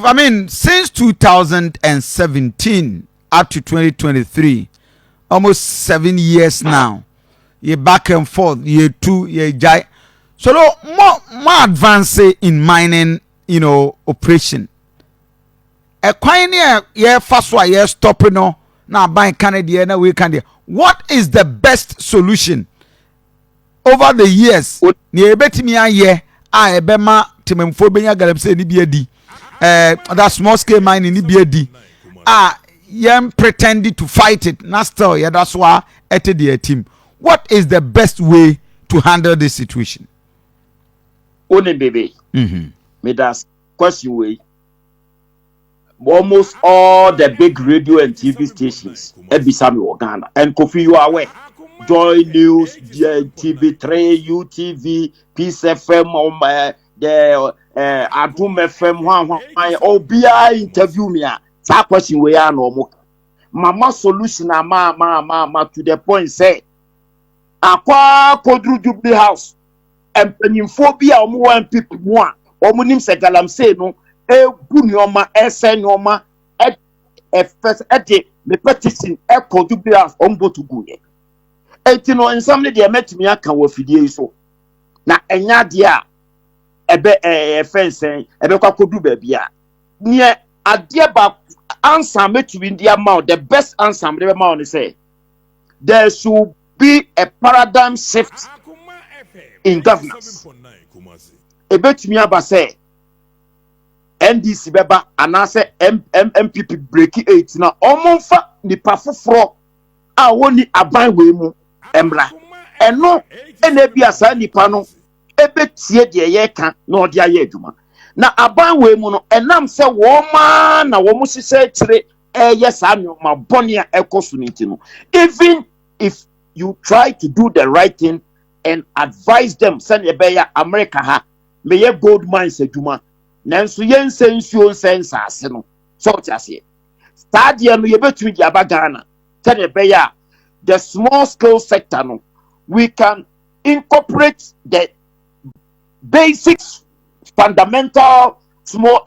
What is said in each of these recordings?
I mean, since 2017 up to 2023, almost 7 years now. You back and forth, year 2, year jai. So more advanced in mining, operation. A pioneer, yeah, first one, yeah, stopping no. Now buying Kennedy, now we can. What is the best solution over the years? Near betting me, yeah, I bema timemphobia galamsey ni biedi. That small scale mining ni biedi. Yam pretended to fight it. Now still, yeah, that's why at the team. What is the best way to handle this situation? Only baby. Me that's question way. Almost all the big radio and TV stations, Ebisami Ghana, and Kofi, you are aware. Joy News, TV3, UTV, Peace FM, the Adum FM, OBI interview me. That question we are no Mama solution ma to the point say Akwa Kodru Jubilee House and Penimphobia or more people more or Munim Galamsey no Bunyoma Esenoma at first at the petition Echo Jubilee House on go to go. In some day met me a can with you so. Now, enya dia ebe fence ebe kwa kodu baby near adia ba answer me to in the amount the best answer me the amount say there should be a paradigm shift in governance. Ebe me aba say NDC beba anase MPP break 8 na omonfa nipa foforo a woni aban we mu embra eno enebi asa nipa no ebe tie de ye ka na odi aye adwuma na aban we mu no enam se wo ma na wo mu sise kire yes ma boni a ekoso nti no even if you try to do the right thing and advise them send ebeya America ha meye gold mines adwuma nanso yen sensuo sensase no so tiase stadium no ye betumi di abagana send ebeya the small scale sector no we can incorporate the basics fundamental small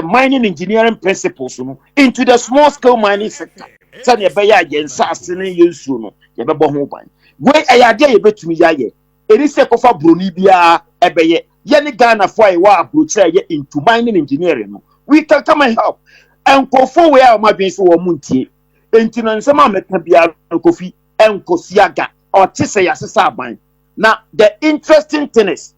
mining engineering principles into the small scale mining sector. Send ye beya yensase ne yensuo no ye bebo ho ban we ayade ye betumi yaye eri se kofa broni bia ebeye ye ne Ghana for wa approach ye into mining engineering no we can come and help enkofo we a madwen so wo muntie enti no nsema meka bia kofi enkosiaga or tise yasesa aban. Now the interesting thing is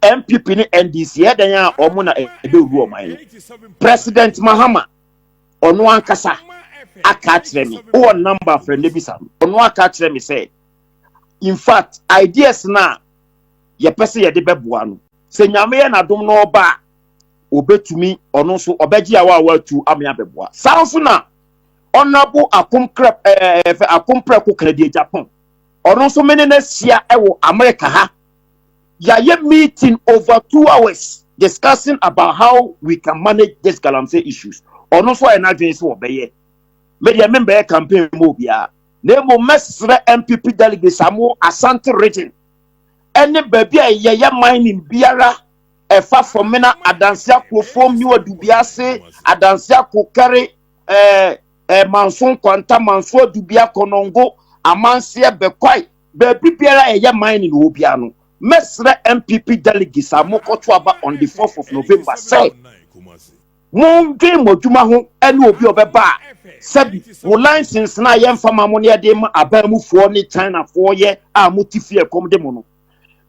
MPP ni NDC then ya omuna ebe ru oman President Mahama onu ankasa aka kire me o number friend bisa onu aka kire me say in fact ideas na ye pese ye de beboa no se nyame ye na dom no ba obetumi onu so obeji awa watu amya beboa sanso na honorable Akoma ko Kennedy Agyapong onu so menene sia ewo America ha ya meeting over 2 hours discussing about how we can manage this galamsey issues. Or no so an agency will be media member campaign mobia. Nemo mesre MPP delegates Samu Asante region. Any baby a mining biara a far from mena adansia ko form you dubiase adansia ko carry manson kwanta manso dubia konongo amansia bekwai baby biara a mining obiano. Mesre MPP delegates are Mokotuaba on the 4th of November. Say, Monge Mojuma ho enu obi obeba. Sabi, wo license na yem fama monia de ma abamu for ni China 4 year a mutifie kom de mono.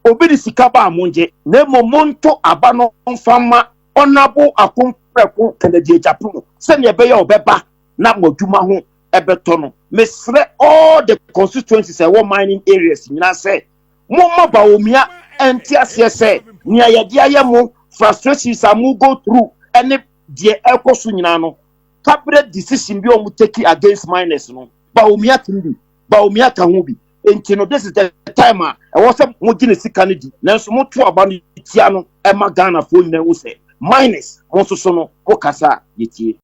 Obi di sikaba amonje, ne mo monto abano fama honorable Akoma ko Kennedy Agyapong. Se ne be ya obeba na Mojuma ho ebetono. Mesre all the constituencies e mining areas nyina say Mama Baumia and Tiasia say, near Yadiamu, frustrations are go through any dear Elko Sunano. Cabinet decision be on take against miners. No, Baumia Timbi, Baumia Kamubi. And this is the timer. I was a Mujinesi Kennedy. Now, some more about Tiano and Magana for say minus also sono Okasa, Yeti.